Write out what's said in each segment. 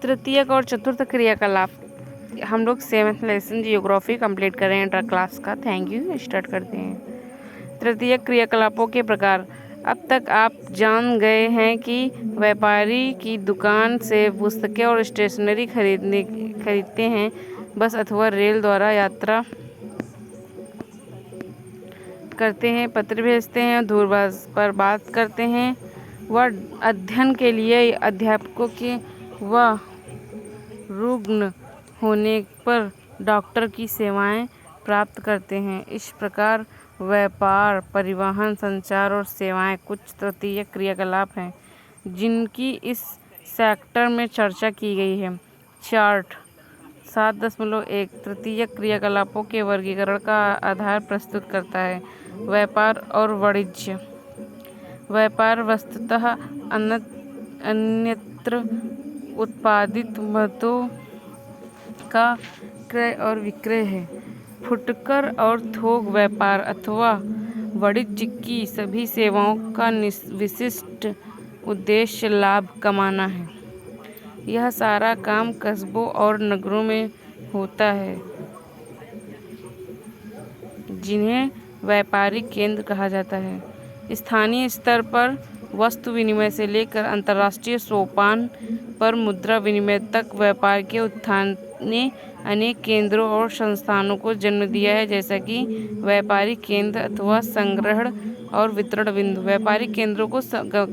तृतीयक और चतुर्थ क्रियाकलाप। हम लोग 7th लेसन जियोग्राफी कंप्लीट कर रहे हैं इंटर क्लास का। Thank you. स्टार्ट करते हैं। तृतीयक क्रियाकलापों के प्रकार। अब तक आप जान गए हैं कि व्यापारी की दुकान से पुस्तकें और स्टेशनरी खरीदते हैं, बस अथवा रेल द्वारा यात्रा करते हैं, पत्र भेजते हैं, दूरभाष पर बात करते हैं, वह अध्ययन के लिए अध्यापकों के व रुग्ण होने पर डॉक्टर की सेवाएं प्राप्त करते हैं। इस प्रकार व्यापार, परिवहन, संचार और सेवाएं कुछ तृतीयक क्रियाकलाप हैं जिनकी इस सेक्टर में चर्चा की गई है। चार्ट 7.1 तृतीयक क्रियाकलापों के वर्गीकरण का आधार प्रस्तुत करता है। व्यापार और वाणिज्य। व्यापार वस्तुतः अन्यत्र उत्पादित वस्तुओं का क्रय और विक्रय है। फुटकर और थोक व्यापार अथवा वाणिज्य की सभी सेवाओं का विशिष्ट उद्देश्य लाभ कमाना है। यह सारा काम कस्बों और नगरों में होता है, जिन्हें व्यापारिक केंद्र कहा जाता है। स्थानीय स्तर पर वस्तु विनिमय से लेकर अंतर्राष्ट्रीय सोपान पर मुद्रा विनिमय तक व्यापार के उत्थान ने अनेक केंद्रों और संस्थानों को जन्म दिया है, जैसा कि व्यापारिक केंद्र अथवा संग्रहण और वितरण बिंदु। व्यापारिक केंद्रों को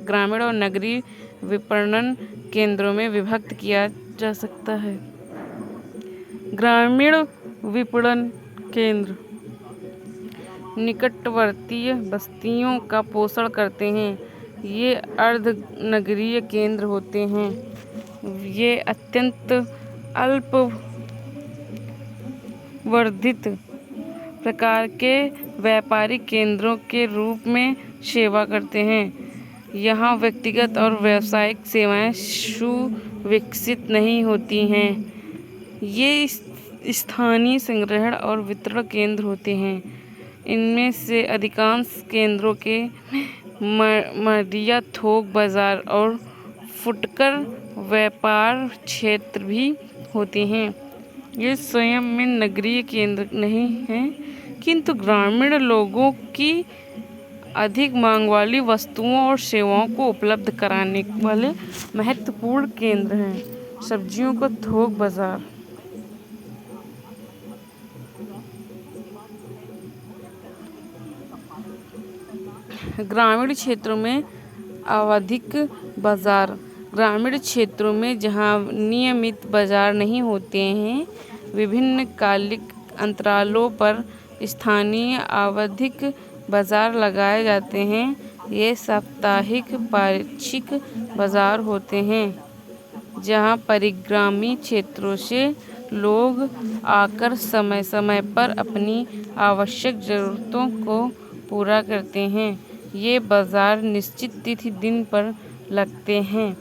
ग्रामीण और नगरीय विपणन केंद्रों में विभक्त किया जा सकता है। ग्रामीण विपणन केंद्र निकटवर्ती बस्तियों का पोषण करते हैं। ये अर्ध नगरीय केंद्र होते हैं। ये अत्यंत अल्प वर्धित प्रकार के व्यापारिक केंद्रों के रूप में सेवा करते हैं। यहाँ व्यक्तिगत और व्यावसायिक सेवाएं सुविकसित नहीं होती हैं। ये स्थानीय संग्रहण और वितरण केंद्र होते हैं। इनमें से अधिकांश केंद्रों के मंडियाँ, थोक बाजार और फुटकर व्यापार क्षेत्र भी होते हैं। ये स्वयं में नगरीय केंद्र नहीं हैं, किंतु ग्रामीण लोगों की अधिक मांग वाली वस्तुओं और सेवाओं को उपलब्ध कराने वाले महत्वपूर्ण केंद्र हैं। सब्जियों का थोक बाजार। ग्रामीण क्षेत्रों में आवधिक बाजार। ग्रामीण क्षेत्रों में जहां नियमित बाजार नहीं होते हैं, विभिन्न कालिक अंतरालों पर स्थानीय आवधिक बाजार लगाए जाते हैं। ये साप्ताहिक पाक्षिक बाजार होते हैं, जहां परिग्रामी क्षेत्रों से लोग आकर समय समय पर अपनी आवश्यक ज़रूरतों को पूरा करते हैं। ये बाजार निश्चित तिथि दिन पर लगते हैं,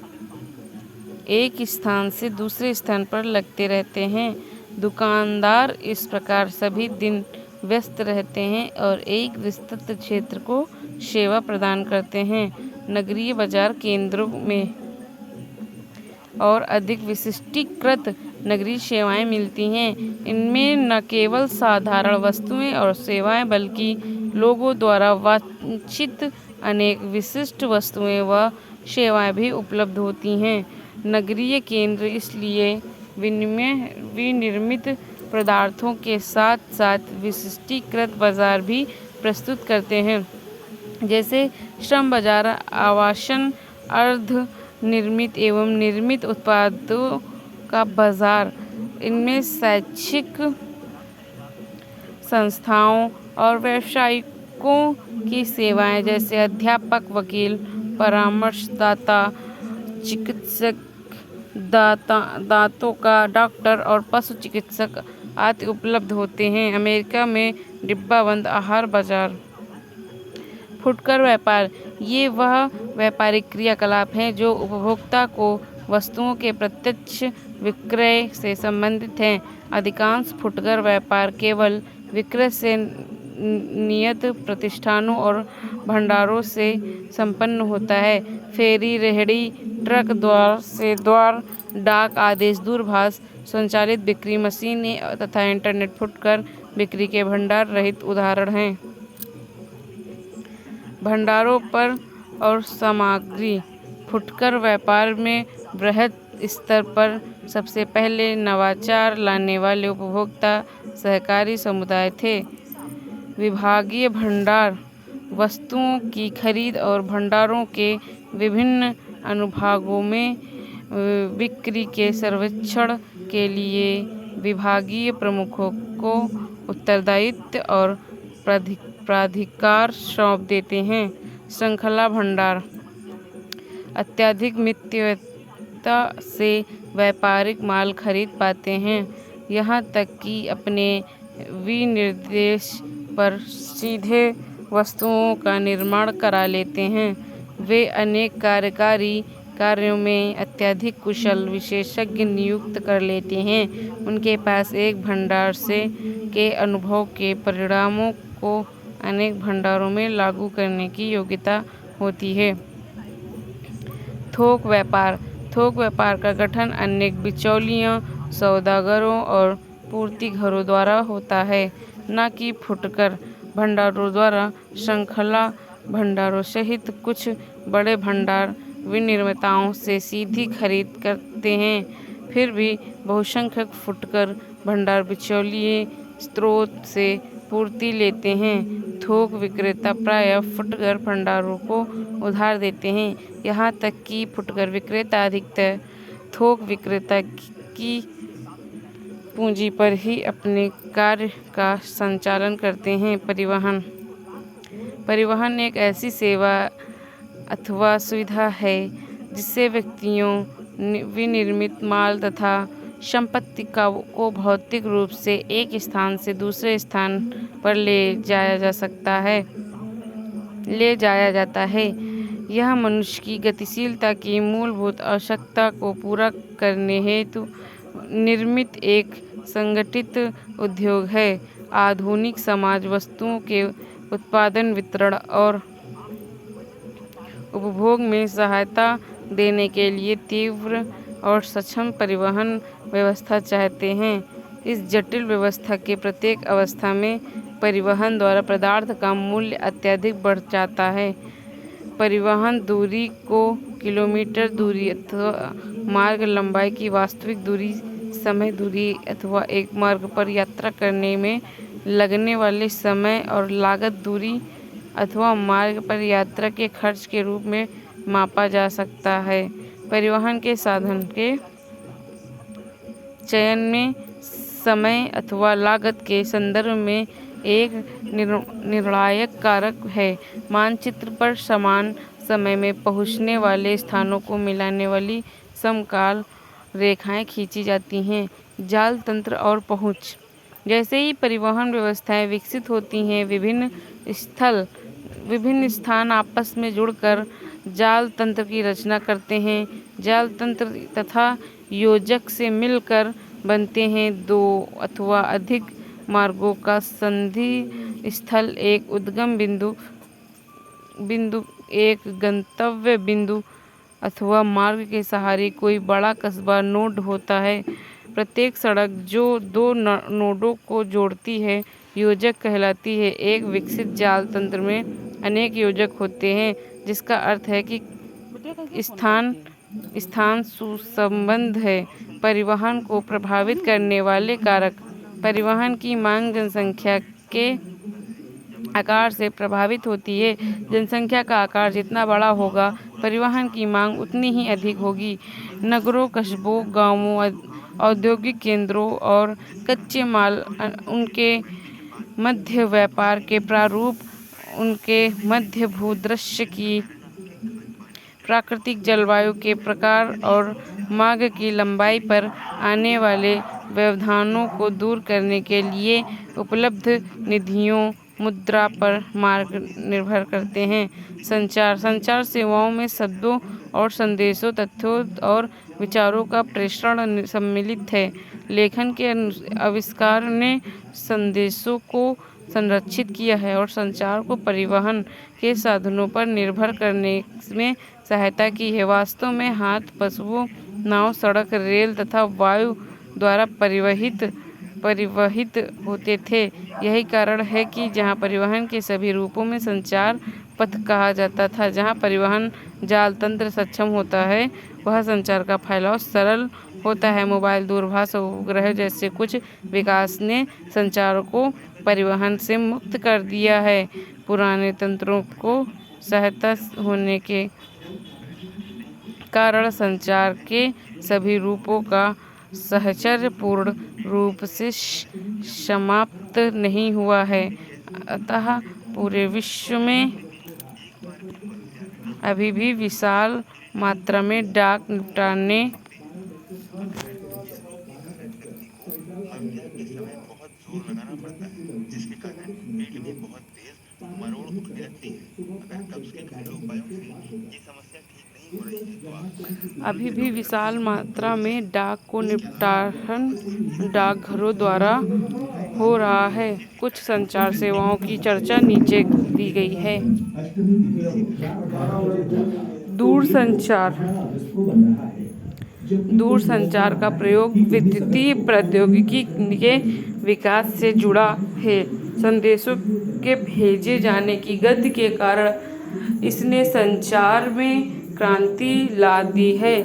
एक स्थान से दूसरे स्थान पर लगते रहते हैं। दुकानदार इस प्रकार सभी दिन व्यस्त रहते हैं और एक विस्तृत क्षेत्र को सेवा प्रदान करते हैं। नगरीय बाजार केंद्रों में और अधिक विशिष्टीकृत नगरीय सेवाएं मिलती हैं। इनमें न केवल साधारण वस्तुएं और सेवाएं, बल्कि लोगों द्वारा वांछित अनेक विशिष्ट वस्तुएं व सेवाएं भी उपलब्ध होती हैं। नगरीय केंद्र इसलिए विनिर्मित पदार्थों के साथ साथ विशिष्टीकृत बाजार भी प्रस्तुत करते हैं, जैसे श्रम बाजार, आवासन, अर्ध निर्मित एवं निर्मित उत्पादों का बाजार। इनमें शैक्षिक संस्थाओं और व्यावसायिकों की सेवाएं, जैसे अध्यापक, वकील, परामर्शदाता, चिकित्सक, दांतों का डॉक्टर और पशु चिकित्सक आदि उपलब्ध होते हैं। अमेरिका में डिब्बाबंद आहार बाजार। फुटकर व्यापार। ये वह व्यापारिक क्रियाकलाप हैं जो उपभोक्ता को वस्तुओं के प्रत्यक्ष विक्रय से संबंधित हैं। अधिकांश फुटकर व्यापार केवल विक्रय से नियत प्रतिष्ठानों और भंडारों से संपन्न होता है। फेरी, रेहड़ी, ट्रक, द्वार से द्वार, डाक आदेश, दूरभाष संचालित बिक्री मशीनें तथा इंटरनेट फुटकर बिक्री के भंडार रहित उदाहरण हैं। भंडारों पर और सामग्री फुटकर व्यापार में बृहद स्तर पर सबसे पहले नवाचार लाने वाले उपभोक्ता सहकारी समुदाय थे। विभागीय भंडार वस्तुओं की खरीद और भंडारों के विभिन्न अनुभागों में बिक्री के सर्वेक्षण के लिए विभागीय प्रमुखों को उत्तरदायित्व और प्राधिकार सौंप देते हैं। श्रृंखला भंडार अत्यधिक मितव्ययता से व्यापारिक माल खरीद पाते हैं, यहाँ तक कि अपने विनिर्देश पर सीधे वस्तुओं का निर्माण करा लेते हैं। वे अनेक कार्यकारी कार्यों में अत्यधिक कुशल विशेषज्ञ नियुक्त कर लेते हैं। उनके पास एक भंडार से के अनुभव के परिणामों को अनेक भंडारों में लागू करने की योग्यता होती है। थोक व्यापार का गठन अनेक बिचौलियों, सौदागरों और पूर्तिघरों द्वारा होता है, न कि फुटकर भंडारों द्वारा। श्रृंखला भंडारों सहित कुछ बड़े भंडार विनिर्माताओं से सीधी खरीद करते हैं। फिर भी बहुसंख्यक फुटकर भंडार बिचौलिए स्रोत से पूर्ति लेते हैं। थोक विक्रेता प्रायः फुटकर भंडारों को उधार देते हैं, यहाँ तक कि फुटकर विक्रेता अधिकतर थोक विक्रेता की पूंजी पर ही अपने कार्य का संचालन करते हैं। परिवहन एक ऐसी सेवा अथवा सुविधा है जिससे व्यक्तियों, विनिर्मित माल तथा संपत्ति को भौतिक रूप से एक स्थान से दूसरे स्थान पर ले जाया जाता है। यह मनुष्य की गतिशीलता की मूलभूत आवश्यकता को पूरा करने हेतु निर्मित एक संगठित उद्योग है। आधुनिक समाज वस्तुओं के उत्पादन, वितरण और उपभोग में सहायता देने के लिए तीव्र और सक्षम परिवहन व्यवस्था चाहते हैं। इस जटिल व्यवस्था के प्रत्येक अवस्था में परिवहन द्वारा पदार्थ का मूल्य अत्यधिक बढ़ जाता है। परिवहन दूरी को किलोमीटर दूरी अथवा मार्ग लंबाई की वास्तविक दूरी, समय दूरी अथवा एक मार्ग पर यात्रा करने में लगने वाले समय और लागत, दूरी अथवा मार्ग पर यात्रा के खर्च के रूप में मापा जा सकता है। परिवहन के साधन के चयन में समय अथवा लागत के संदर्भ में एक निर्णायक कारक है। मानचित्र पर समान समय में पहुंचने वाले स्थानों को मिलाने वाली समकाल रेखाएं खींची जाती हैं। जाल तंत्र और पहुंच जैसे ही परिवहन व्यवस्थाएं विकसित होती हैं, विभिन्न स्थान आपस में जुड़कर जाल तंत्र की रचना करते हैं। जाल तंत्र तथा योजक से मिलकर बनते हैं। दो अथवा अधिक मार्गों का संधि स्थल एक उद्गम बिंदु, एक गंतव्य बिंदु अथवा मार्ग के सहारे कोई बड़ा कस्बा नोड होता है। प्रत्येक सड़क जो दो नोडों को जोड़ती है योजक कहलाती है। एक विकसित जाल तंत्र में अनेक योजक होते हैं, जिसका अर्थ है कि स्थान सुसंबद्ध है। परिवहन को प्रभावित करने वाले कारक। परिवहन की मांग जनसंख्या के आकार से प्रभावित होती है। जनसंख्या का आकार जितना बड़ा होगा, परिवहन की मांग उतनी ही अधिक होगी। नगरों, कस्बों, गांवों, औद्योगिक केंद्रों और कच्चे माल, उनके मध्य व्यापार के प्रारूप, उनके मध्य भूदृश्य की प्राकृतिक जलवायु के प्रकार और मार्ग की लंबाई पर आने वाले व्यवधानों को दूर करने के लिए उपलब्ध निधियों, मुद्रा पर मार्ग निर्भर करते हैं। संचार सेवाओं में शब्दों और संदेशों, तथ्यों और विचारों का प्रेषण सम्मिलित है। लेखन के आविष्कार ने संदेशों को संरक्षित किया है और संचार को परिवहन के साधनों पर निर्भर करने में सहायता की है। वास्तव में हाथ पशुओं, नाव, सड़क, रेल तथा वायु द्वारा परिवहित होते थे। यही कारण है कि जहाँ परिवहन के सभी रूपों में संचार पथ कहा जाता था। जहाँ परिवहन जाल तंत्र सक्षम होता है, वह संचार का फैलाव सरल होता है। मोबाइल, दूरभाष और उपग्रह जैसे कुछ विकास ने संचार को परिवहन से मुक्त कर दिया है। पुराने तंत्रों को सहायता होने के कारण संचार के सभी रूपों का साहचर्य पूर्ण रूप से समाप्त नहीं हुआ है। अतः पूरे विश्व में अभी भी विशाल मात्रा में डाक निपटाने अभी भी विशाल मात्रा में डाक को निपटान डाकघरों द्वारा हो रहा है। कुछ संचार सेवाओं की चर्चा नीचे दी गई है। दूरसंचार का प्रयोग विद्युतीय प्रौद्योगिकी के विकास से जुड़ा है। संदेशों के भेजे जाने की गति के कारण इसने संचार में क्रांति ला दी है।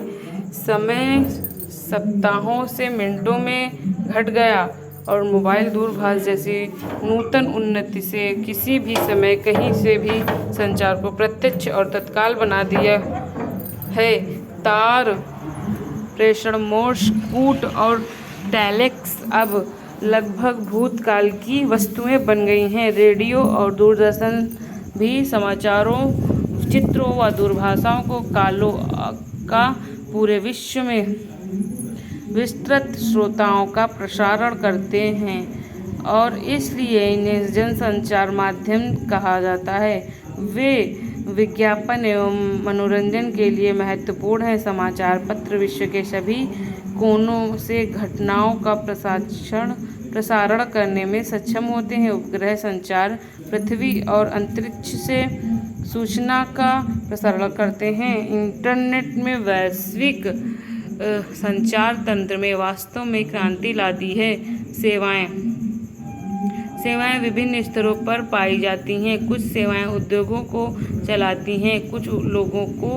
समय सप्ताहों से मिनटों में घट गया और मोबाइल, दूरभाष जैसी नूतन उन्नति से किसी भी समय कहीं से भी संचार को प्रत्यक्ष और तत्काल बना दिया है। तार प्रेषण, मोर्स कूट और टेलेक्स अब लगभग भूतकाल की वस्तुएं बन गई हैं। रेडियो और दूरदर्शन भी समाचारों, चित्रों व दूरभाषाओं को कालों का पूरे विश्व में विस्तृत श्रोताओं का प्रसारण करते हैं और इसलिए इन्हें जनसंचार माध्यम कहा जाता है। वे विज्ञापन एवं मनोरंजन के लिए महत्वपूर्ण हैं। समाचार पत्र विश्व के सभी कोनों से घटनाओं का प्रसारण करने में सक्षम होते हैं। उपग्रह संचार पृथ्वी और अंतरिक्ष से सूचना का प्रसारण करते हैं। इंटरनेट में वैश्विक संचार तंत्र में वास्तव में क्रांति ला दी है। सेवाएं विभिन्न स्तरों पर पाई जाती हैं। कुछ सेवाएं उद्योगों को चलाती हैं, कुछ लोगों को,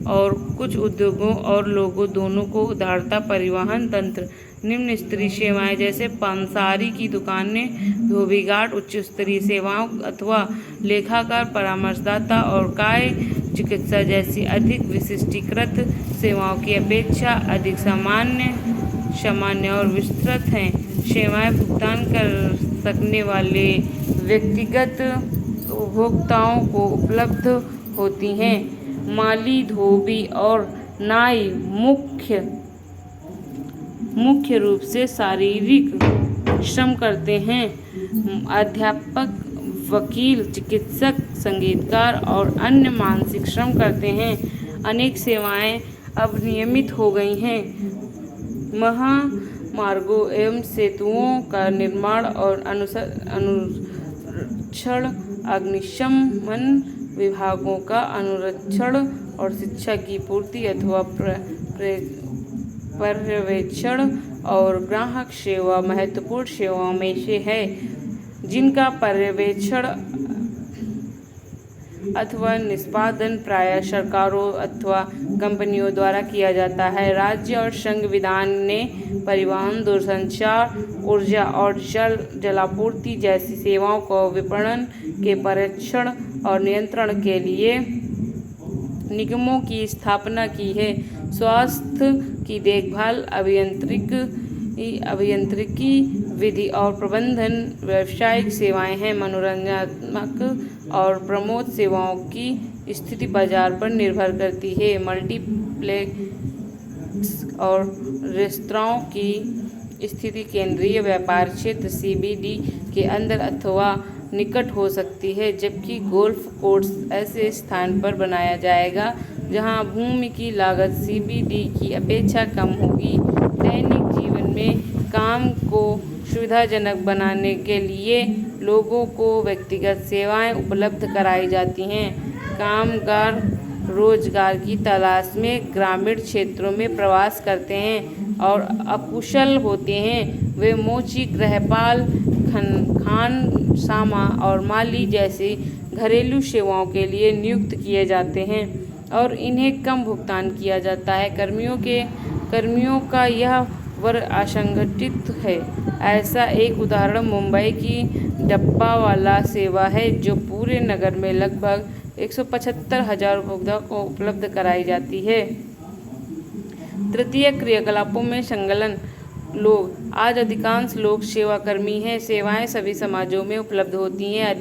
और कुछ उद्योगों और लोगों दोनों को उधारता परिवहन तंत्र। निम्न स्तरीय सेवाएं जैसे पंसारी की दुकानें, धोबी घाट, उच्च स्तरीय सेवाओं अथवा लेखाकार, परामर्शदाता और काय चिकित्सा जैसी अधिक विशिष्टीकृत सेवाओं की अपेक्षा अधिक सामान्य और विस्तृत हैं। सेवाएं भुगतान कर सकने वाले व्यक्तिगत उपभोक्ताओं को उपलब्ध होती हैं। माली, धोबी और नाई मुख्य रूप से शारीरिक श्रम करते हैं। अध्यापक, वकील, चिकित्सक, संगीतकार और अन्य मानसिक श्रम करते हैं। अनेक सेवाएं अब नियमित हो गई हैं। महामार्गों एवं सेतुओं का निर्माण और अनुरक्षण, अग्निशमन विभागों का अनुरक्षण और शिक्षा की पूर्ति अथवा पर्यवेक्षण और ग्राहक सेवा महत्वपूर्ण सेवाओं में से है, जिनका पर्यवेक्षण अथवा निष्पादन प्रायः सरकारों अथवा कंपनियों द्वारा किया जाता है। राज्य और संविधान ने परिवहन, दूरसंचार, ऊर्जा और जलापूर्ति जैसी सेवाओं को विपणन के परीक्षण और नियंत्रण के लिए निगमों की स्थापना की है। स्वास्थ्य की देखभाल, अभियांत्रिकी, विधि और प्रबंधन व्यावसायिक सेवाएं हैं। मनोरंजनात्मक और प्रमोद सेवाओं की स्थिति बाजार पर निर्भर करती है। मल्टीप्लेक्स और रेस्तरां की स्थिति केंद्रीय व्यापार क्षेत्र (CBD) के अंदर अथवा निकट हो सकती है, जबकि गोल्फ कोर्स ऐसे स्थान पर बनाया जाएगा जहां भूमि की लागत CBD की अपेक्षा कम होगी। दैनिक जीवन में काम को सुविधाजनक बनाने के लिए लोगों को व्यक्तिगत सेवाएं उपलब्ध कराई जाती हैं। कामगार रोजगार की तलाश में ग्रामीण क्षेत्रों में प्रवास करते हैं और अकुशल होते हैं, वे मोची, गृहपाल, खानसामा और माली जैसी घरेलू सेवाओं के लिए नियुक्त किए जाते हैं और इन्हें कम भुगतान किया जाता है। कर्मियों का यह वर्ग असंगठित है। ऐसा एक उदाहरण मुंबई की डब्बावाला सेवा है, जो पूरे नगर में लगभग 175,000 उपभोक्ताओं को उपलब्ध कराई जाती है। तृतीय, क्रियाकलापों में संलग्न लोग। आज अधिकांश लोग सेवाकर्मी हैं। सेवाएं सभी समाजों में उपलब्ध होती हैं।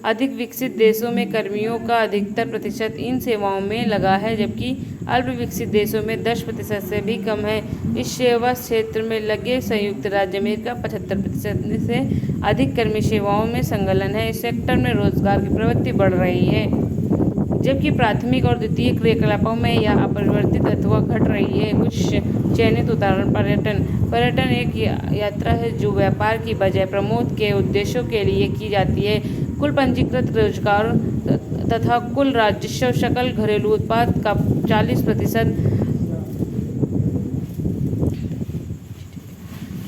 अधिक विकसित देशों में कर्मियों का अधिकतर प्रतिशत इन सेवाओं में लगा है, जबकि अल्प विकसित देशों में 10% से भी कम है। इस सेवा क्षेत्र में लगे संयुक्त राज्य अमेरिका 75% से अधिक कर्मी सेवाओं में संलग्न है। इस सेक्टर में रोजगार की प्रवृत्ति बढ़ रही है, जबकि प्राथमिक और द्वितीय क्रियाकलापों में यह अपरिवर्तित अथवा घट रही है। कुछ चयनित उदाहरण: पर्यटन एक यात्रा है जो व्यापार की बजाय प्रमोद के उद्देश्यों के लिए की जाती है। कुल पंजीकृत रोजगार तथा कुल राजस्व सकल घरेलू उत्पाद का 40%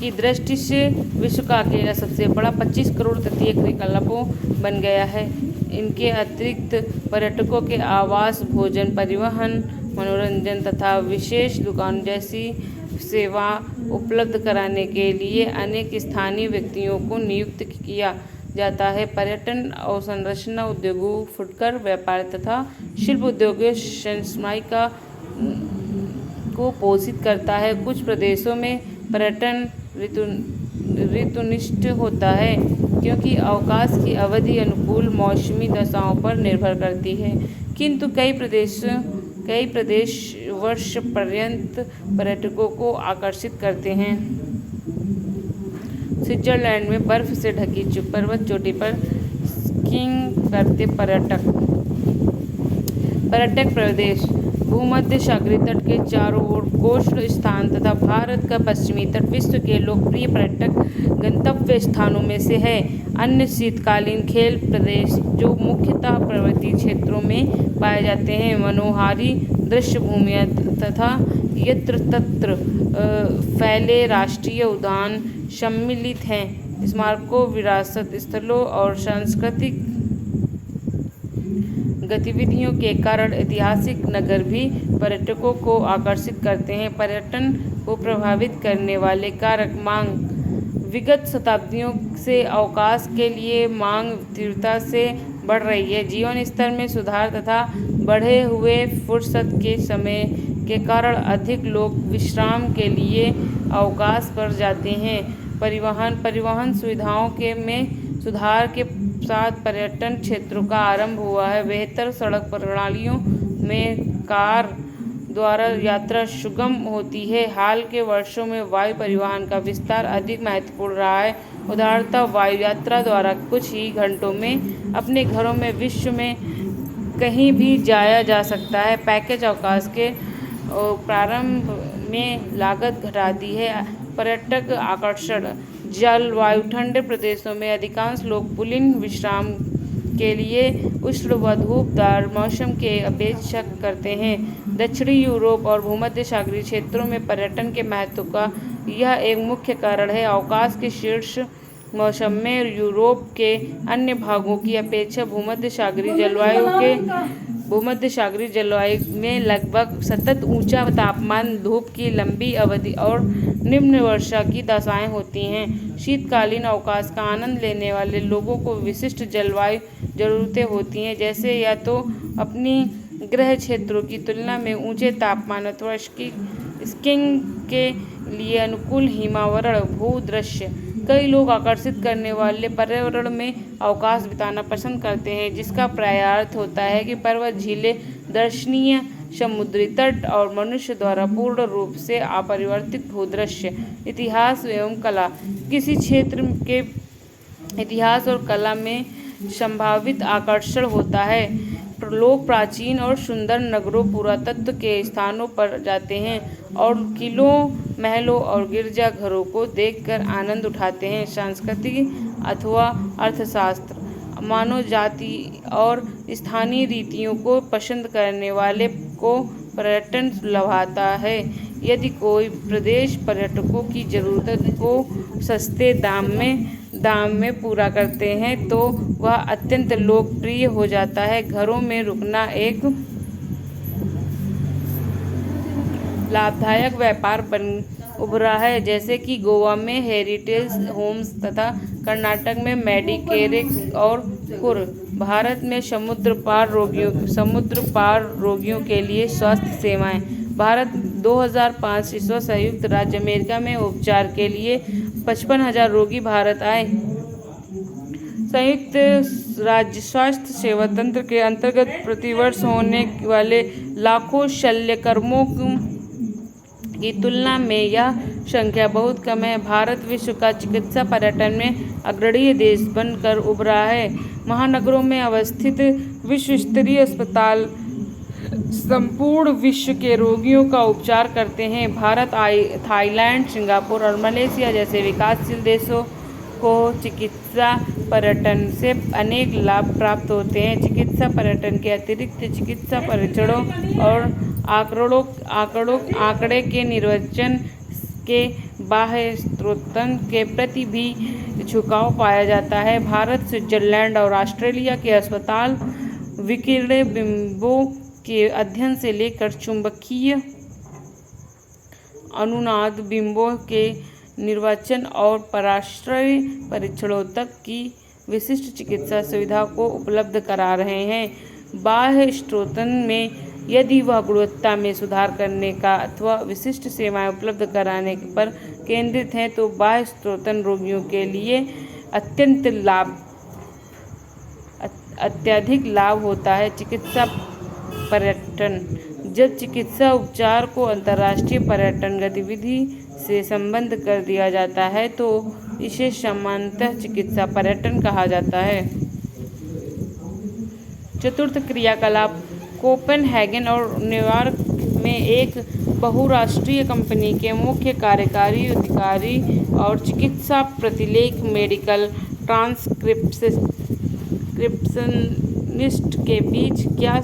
की दृष्टि से विश्व का अकेला सबसे बड़ा 25 करोड़ तृतीय क्रियाकलापों बन गया है। इनके अतिरिक्त पर्यटकों के आवास, भोजन, परिवहन, मनोरंजन तथा विशेष दुकान जैसी सेवा उपलब्ध कराने के लिए अनेक स्थानीय व्यक्तियों को नियुक्त किया जाता है। पर्यटन अवसंरचना उद्योगों, फुटकर व्यापार तथा शिल्प उद्योगों समसामयिका को पोषित करता है। कुछ प्रदेशों में पर्यटन ऋतुनिष्ठ होता है, क्योंकि अवकाश की अवधि अनुकूल मौसमी दशाओं पर निर्भर करती है, किंतु कई प्रदेश वर्ष पर्यंत पर्यटकों को आकर्षित करते हैं। स्विट्जरलैंड में बर्फ से ढकी पर्वत चोटी पर स्कीइंग करते पर्यटक प्रदेश भूमध्य सागरीय तट के चारों ओर कोस्टल स्थान तथा भारत का पश्चिमी तट विश्व के लोकप्रिय पर्यटक गंतव्य स्थानों में से है। अन्य शीतकालीन खेल प्रदेश जो मुख्यतः पर्वतीय क्षेत्रों में पाए जाते हैं, मनोहारी दृश्य भूमियाँ तथा यत्र तत्र फैले राष्ट्रीय उद्यान सम्मिलित हैं। स्मारकों, विरासत स्थलों और सांस्कृतिक गतिविधियों के कारण ऐतिहासिक नगर भी पर्यटकों को आकर्षित करते हैं। पर्यटन को प्रभावित करने वाले कारक: मांग। विगत शताब्दियों से अवकाश के लिए मांग तीव्रता से बढ़ रही है। जीवन स्तर में सुधार तथा बढ़े हुए फुर्सत के समय के कारण अधिक लोग विश्राम के लिए अवकाश पर जाते हैं। परिवहन सुविधाओं में सुधार के साथ पर्यटन क्षेत्रों का आरंभ हुआ है। बेहतर सड़क प्रणालियों में कार द्वारा यात्रा सुगम होती है। हाल के वर्षों में वायु परिवहन का विस्तार अधिक महत्वपूर्ण रहा है। उदाहरणतः वायु यात्रा द्वारा कुछ ही घंटों में अपने घरों में विश्व में कहीं भी जाया जा सकता है। पैकेज अवकाश के प्रारंभ में लागत घटाती है। पर्यटक आकर्षण: जलवायु: ठंडे प्रदेशों में अधिकांश लोग कुलीन विश्राम के लिए उष्ण व धूपदार मौसम की अपेक्षा करते हैं। दक्षिणी यूरोप और भूमध्य सागरीय क्षेत्रों में पर्यटन के महत्व का यह एक मुख्य कारण है। अवकाश के शीर्ष मौसम में यूरोप के अन्य भागों की अपेक्षा भूमध्य सागरीय जलवायु में लगभग सतत ऊंचा तापमान, धूप की लंबी अवधि और निम्न वर्षा की दशाएं होती हैं। शीतकालीन अवकाश का आनंद लेने वाले लोगों को विशिष्ट जलवायु जरूरतें होती हैं, जैसे या तो अपनी गृह क्षेत्रों की तुलना में ऊंचे तापमान अथवा स्कीइंग के लिए अनुकूल हिमावरण भूदृश्य। कई लोग आकर्षित करने वाले पर्यावरण में अवकाश बिताना पसंद करते हैं, जिसका पर्याय होता है कि पर्वत, झीलें, दर्शनीय समुद्री तट और मनुष्य द्वारा पूर्ण रूप से अपरिवर्तित भूदृश्य। इतिहास एवं कला: किसी क्षेत्र के इतिहास और कला में संभावित आकर्षण होता है। लोग प्राचीन और सुंदर नगरों, पुरातत्व के स्थानों पर जाते हैं और किलों, महलों और गिरजाघरों को देखकर आनंद उठाते हैं। संस्कृति अथवा अर्थशास्त्र: मानव जाति और स्थानीय रीतियों को पसंद करने वाले को पर्यटन लुभाता है। यदि कोई प्रदेश पर्यटकों की ज़रूरत को सस्ते दाम में पूरा करते हैं तो वह अत्यंत लोकप्रिय हो जाता है। घरों में रुकना एक लाभदायक व्यापार बन उभरा है, जैसे कि गोवा में हेरिटेज होम्स तथा कर्नाटक में मेडिकेयर और कुर्ग। भारत में समुद्र पार रोगियों के लिए स्वास्थ्य सेवाएं। भारत 2005 ईस्वी संयुक्त राज्य अमेरिका में उपचार के लिए 55,000 रोगी भारत आए। संयुक्त राज्य स्वास्थ्य सेवा तंत्र के अंतर्गत प्रतिवर्ष होने वाले लाखों शल्यकर्मों की तुलना में यह संख्या बहुत कम है। भारत विश्व का चिकित्सा पर्यटन में अग्रणी देश बनकर उभरा है। महानगरों में अवस्थित विश्व स्तरीय अस्पताल संपूर्ण विश्व के रोगियों का उपचार करते हैं। भारत, थाईलैंड, सिंगापुर और मलेशिया जैसे विकासशील देशों को चिकित्सा पर्यटन से अनेक लाभ प्राप्त होते हैं। चिकित्सा पर्यटन के अतिरिक्त चिकित्सा परीक्षणों और आंकड़े के निर्वचन के बाह्य स्रोतों के प्रति भी झुकाव पाया जाता है। भारत, स्विट्जरलैंड और ऑस्ट्रेलिया के अस्पताल विकिरणीय बिंबों के अध्ययन से लेकर चुंबकीय अनुनाद बिंबों के निर्वचन और पराश्रय परीक्षणों तक की विशिष्ट चिकित्सा सुविधा को उपलब्ध करा रहे हैं। बाह्य स्रोतों में यदि वह गुणवत्ता में सुधार करने का अथवा विशिष्ट सेवाएं उपलब्ध कराने पर केंद्रित हैं तो बाह्य स्रोतों रोगियों के लिए अत्यधिक लाभ होता है। चिकित्सा पर्यटन। जब चिकित्सा उपचार को अंतर्राष्ट्रीय पर्यटन गतिविधि से संबद्ध कर दिया जाता है तो इसे सामान्यतः चिकित्सा पर्यटन कहा जाता है। चतुर्थ क्रियाकलाप। कोपेनहेगन और न्यूयॉर्क में एक बहुराष्ट्रीय कंपनी के मुख्य कार्यकारी अधिकारी और चिकित्सा प्रतिलेख मेडिकल ट्रांसक्रिप्शनिस्ट के बीच क्या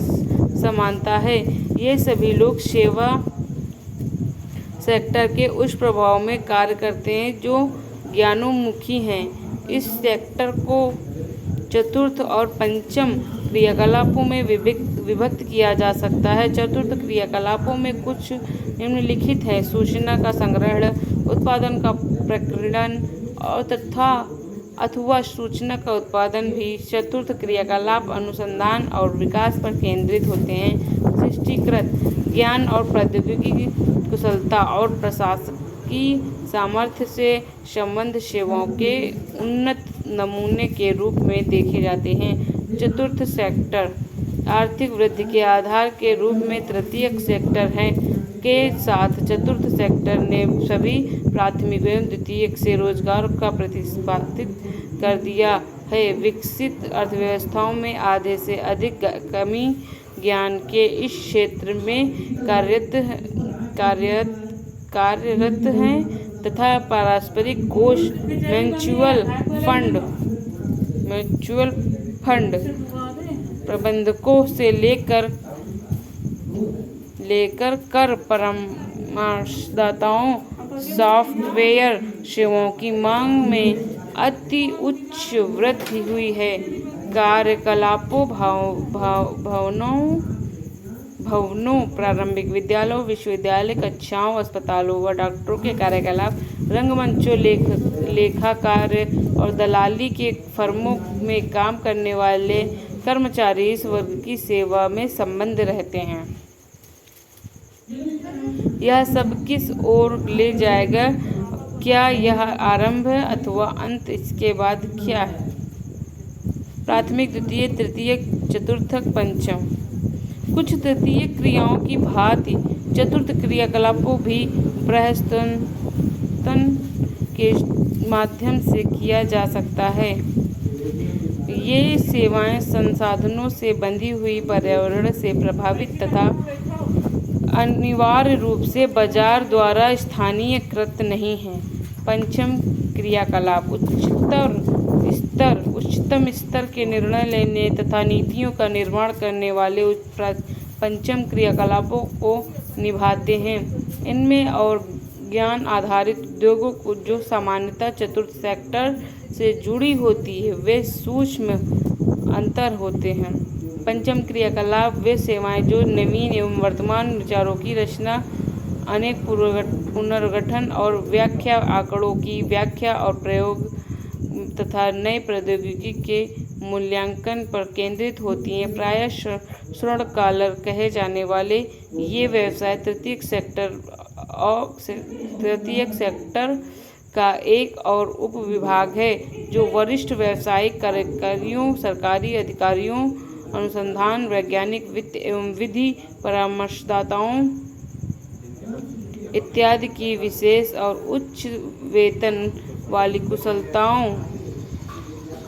समानता है? ये सभी लोग सेवा सेक्टर के उस प्रभाव में कार्य करते हैं जो ज्ञानोन्मुखी हैं। इस सेक्टर को चतुर्थ और पंचम क्रियाकलापों में विभक्त किया जा सकता है। चतुर्थ क्रियाकलापों में कुछ निम्नलिखित हैं: सूचना का संग्रहण, उत्पादन का प्रकीर्णन अथवा सूचना का उत्पादन भी चतुर्थ क्रियाकलाप अनुसंधान और विकास पर केंद्रित होते हैं। सृष्टिकृत ज्ञान और प्रौद्योगिकी कुशलता और प्रशासकीय सामर्थ्य से संबद्ध सेवाओं के उन्नत नमूने के रूप में देखे जाते हैं। चतुर्थ सेक्टर आर्थिक वृद्धि के आधार के रूप में तृतीयक सेक्टर है के साथ चतुर्थ सेक्टर ने सभी प्राथमिक एवं द्वितीयक से रोजगार का प्रतिपादित कर दिया है। विकसित अर्थव्यवस्थाओं में आधे से अधिक कर्मी ज्ञान के इस क्षेत्र में कार्यरत हैं तथा पारस्परिक कोष म्यूचुअल फंड प्रबंधकों से लेकर कर परामर्शदाताओं सॉफ्टवेयर सेवाओं की मांग में अति उच्च वृद्धि हुई है। कार्यकलापों भवनों, प्रारंभिक विद्यालयों, विश्वविद्यालय कक्षाओं, अस्पतालों व डॉक्टरों के कार्यकलाप, रंगमंचों, लेखा कार्य और दलाली के फर्मों में काम करने वाले कर्मचारी इस वर्ग की सेवा में संबद्ध रहते हैं। यह सब किस ओर ले जाएगा? क्या यह आरंभ है अथवा अंत? इसके बाद क्या है? प्राथमिक, द्वितीय, तृतीयक, चतुर्थक, पंचम। कुछ तृतीय क्रियाओं की भांति चतुर्थ क्रियाकलापों भी बृहस्पति के माध्यम से किया जा सकता है। ये सेवाएं संसाधनों से बंधी हुई, पर्यावरण से प्रभावित तथा अनिवार्य रूप से बाजार द्वारा स्थानीयकृत नहीं हैं। पंचम क्रियाकलाप उच्चतर उत्तम स्तर के निर्णय लेने तथा नीतियों का निर्माण करने वाले पंचम क्रियाकलापों को निभाते हैं। इनमें और ज्ञान आधारित उद्योगों को जो सामान्यतः चतुर्थ सेक्टर से जुड़ी होती है वे सूक्ष्म अंतर होते हैं। पंचम क्रियाकलाप वे सेवाएं जो नवीन एवं वर्तमान विचारों की रचना, अनेक पुनर्गठन और व्याख्या, आंकड़ों की व्याख्या और प्रयोग तथा नई प्रौद्योगिकी के मूल्यांकन पर केंद्रित होती हैं। प्रायः स्वर्णकालर कहे जाने वाले ये व्यवसाय तृतीयक सेक्टर का एक और उपविभाग है जो वरिष्ठ व्यावसायिक अधिकारियों, सरकारी अधिकारियों, अनुसंधान, वैज्ञानिक, वित्त एवं विधि परामर्शदाताओं इत्यादि की विशेष और उच्च वेतन वाली कुशलताओं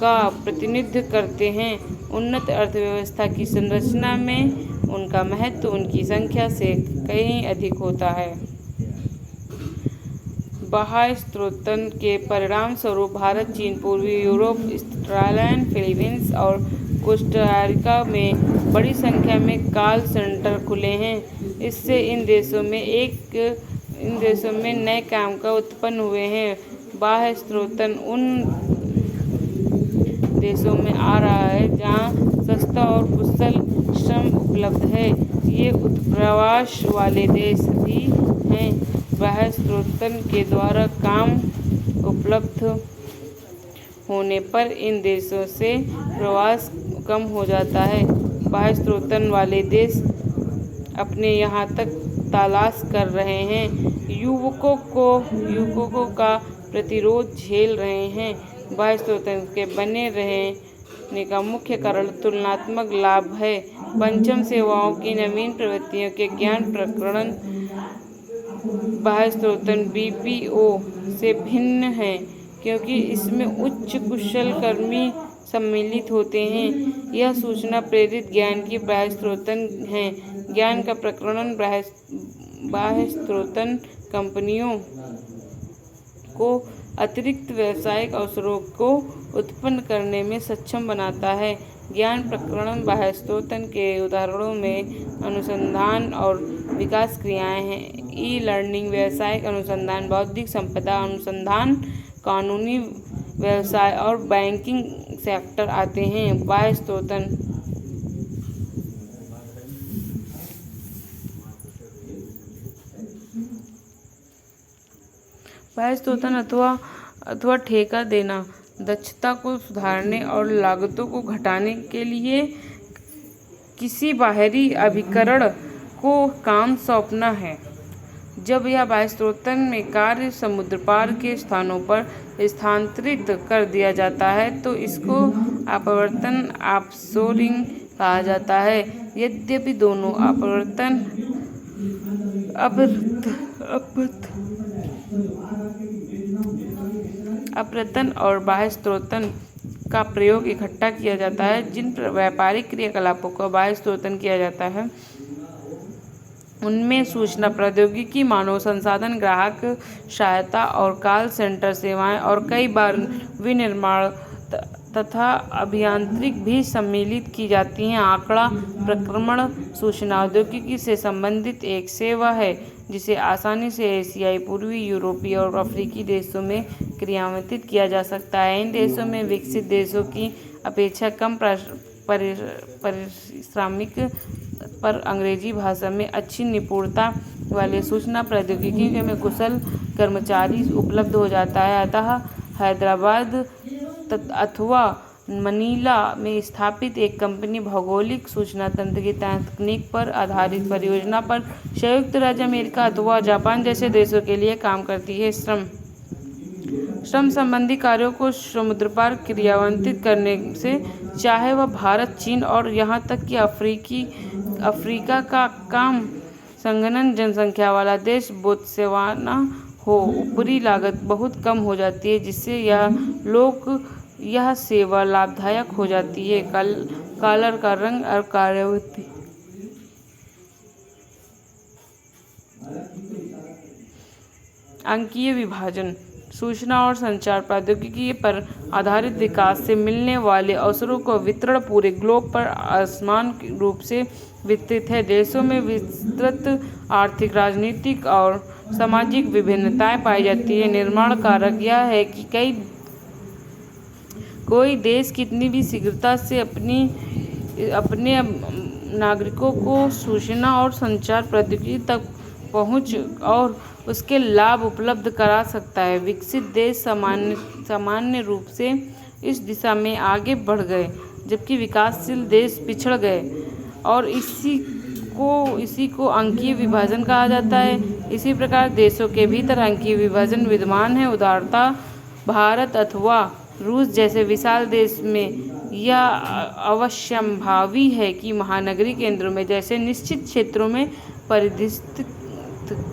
का प्रतिनिधित्व करते हैं। उन्नत अर्थव्यवस्था की संरचना में उनका महत्व उनकी संख्या से कहीं अधिक होता है। बाह्य स्रोतों के परिणाम स्वरूप भारत, चीन, पूर्वी यूरोप, थाईलैंड, फिलीपींस और कोस्टारिका में बड़ी संख्या में कॉल सेंटर खुले हैं। इससे इन देशों में नए काम उत्पन्न हुए हैं। बाह्य स्रोतों उन देशों में आ रहा है जहाँ सस्ता और कुशल श्रम उपलब्ध है। ये उत्प्रवास वाले देश भी हैं। बाह्य स्रोतों के द्वारा काम उपलब्ध होने पर इन देशों से प्रवास कम हो जाता है। बाह्य स्रोतों वाले देश अपने यहाँ तक तलाश कर रहे हैं, युवकों का प्रतिरोध झेल रहे हैं। बाह्य स्रोतों के बने रहने का मुख्य कारण तुलनात्मक लाभ है। पंचम सेवाओं की नवीन प्रवृत्तियों के ज्ञान प्रकरण बाह्य स्रोतों BPO से भिन्न है क्योंकि इसमें उच्च कुशल कर्मी सम्मिलित होते हैं। यह सूचना प्रेरित ज्ञान की बाह्य स्रोतों हैं। ज्ञान का प्रकरण बाह्य स्रोतों कंपनियों को अतिरिक्त व्यावसायिक अवसरों को उत्पन्न करने में सक्षम बनाता है। ज्ञान प्रकरण बाह्य स्रोतों के उदाहरणों में अनुसंधान और विकास क्रियाएं हैं। ई-लर्निंग, व्यावसायिक अनुसंधान, बौद्धिक संपदा अनुसंधान, कानूनी व्यवसाय और बैंकिंग सेक्टर आते हैं। बाह्य स्रोतों अथवा ठेका देना, दक्षता को सुधारने और लागतों को घटाने के लिए किसी बाहरी अभिकरण को काम सौंपना है। जब यह बाह्य स्रोतों में कार्य समुद्र पार के स्थानों पर स्थानांतरित कर दिया जाता है तो इसको अपवर्तन ऑफशोरिंग कहा जाता है। यद्यपि दोनों अपवर्तन और बाह्य स्रोतों का प्रयोग इकट्ठा किया जाता है, जिन व्यापारिक क्रियाकलापों का बाह्य स्रोतों किया जाता है उनमें सूचना प्रौद्योगिकी, मानव संसाधन, ग्राहक सहायता और कॉल सेंटर सेवाएं और कई बार विनिर्माण तथा अभियांत्रिकी भी सम्मिलित की जाती हैं। आंकड़ा प्रक्रमण सूचना औद्योगिकी से संबंधित एक सेवा है जिसे आसानी से एशियाई, पूर्वी यूरोपीय और अफ्रीकी देशों में क्रियान्वित किया जा सकता है। इन देशों में विकसित देशों की अपेक्षा कम पारिश्रमिक पर अंग्रेजी भाषा में अच्छी निपुणता वाले सूचना प्रौद्योगिकी में कुशल कर्मचारी उपलब्ध हो जाता है। अतः हैदराबाद अथवा मनीला में स्थापित एक कंपनी भौगोलिक सूचना तंत्र की तकनीक पर आधारित परियोजना पर संयुक्त राज्य अमेरिका अथवा जापान जैसे देशों के लिए काम करती है। श्रम संबंधी कार्यों को समुद्र पार क्रियान्वित करने से, चाहे वह भारत, चीन और यहाँ तक कि अफ्रीका का कम संघनन जनसंख्या वाला देश बोत्सवाना हो, ऊपरी लागत बहुत कम हो जाती है जिससे यह सेवा लाभदायक हो जाती है। कॉलर का रंग और कार्यावधि। अंकीय विभाजन। सूचना और संचार प्रौद्योगिकी पर आधारित विकास से मिलने वाले अवसरों का वितरण पूरे ग्लोब पर असमान रूप से विस्तृत है। देशों में विस्तृत आर्थिक, राजनीतिक और सामाजिक विभिन्नताएं पाई जाती है। निर्माण कारक यह है कि कोई देश कितनी भी शीघ्रता से अपने नागरिकों को सूचना और संचार प्रौद्योगिकी तक पहुंच और उसके लाभ उपलब्ध करा सकता है। विकसित देश सामान्य रूप से इस दिशा में आगे बढ़ गए, जबकि विकासशील देश पिछड़ गए, और इसी को अंकीय विभाजन कहा जाता है। इसी प्रकार देशों के भीतर अंकीय विभाजन विद्यमान है। उदाहरणतः भारत अथवा रूस जैसे विशाल देश में यह अवश्यंभावी है कि महानगरीय केंद्रों में जैसे निश्चित क्षेत्रों में परिदृश्य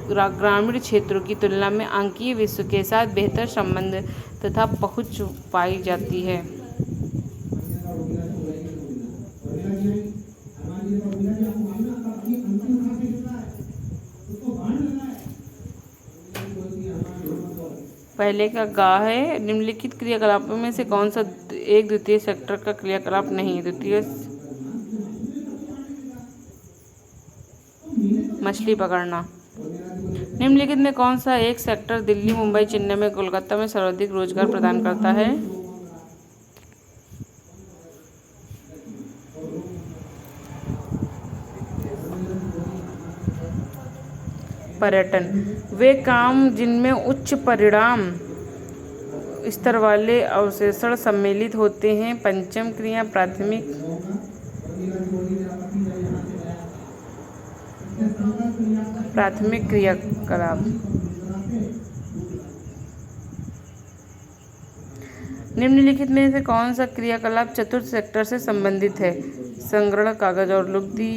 ग्रामीण क्षेत्रों की तुलना में अंकीय विश्व के साथ बेहतर संबंध तथा पहुंच पाई जाती है। पहले का गा है, निम्नलिखित क्रियाकलापों में से कौन सा एक द्वितीय सेक्टर का क्रियाकलाप नहीं है? द्वितीय मछली पकड़ना। निम्नलिखित में कौन सा एक सेक्टर दिल्ली, मुंबई, चेन्नई में, कोलकाता में सर्वाधिक रोजगार प्रदान करता है? पर्यटन। वे काम जिनमें उच्च परिणाम स्तर वाले अवशेषण सम्मिलित होते हैं। पंचम क्रिया प्राथमिक क्रियाकलाप। निम्नलिखित में से कौन सा क्रियाकलाप चतुर्थ सेक्टर से संबंधित है? संग्रहण, कागज और लुगदी,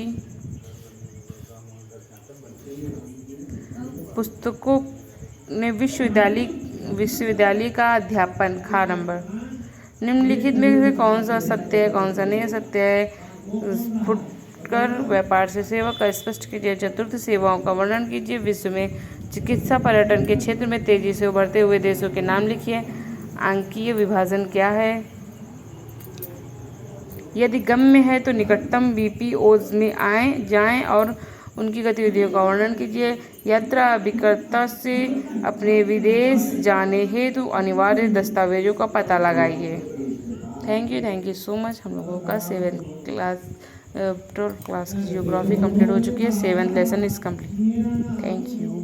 पुस्तकों ने विश्वविद्यालय का अध्यापन। खा नंबर। निम्नलिखित में से कौन सा सत्य है, कौन सा नहीं सत्य है? फुटकर व्यापार से सेवा का स्पष्ट कीजिए। चतुर्थ सेवाओं का वर्णन कीजिए। विश्व में चिकित्सा पर्यटन के क्षेत्र में तेजी से उभरते हुए देशों के नाम लिखिए। अंकीय विभाजन क्या है? यदि गम्य है तो निकटतम BPOs में जाएं और उनकी गतिविधियों का वर्णन कीजिए। यात्रा अभिकर्ता से अपने विदेश जाने हेतु अनिवार्य दस्तावेजों का पता लगाइए। Thank you so much. हम लोगों का 7th क्लास की ज्योग्राफी कंप्लीट हो चुकी है। 7th lesson is complete. Thank you.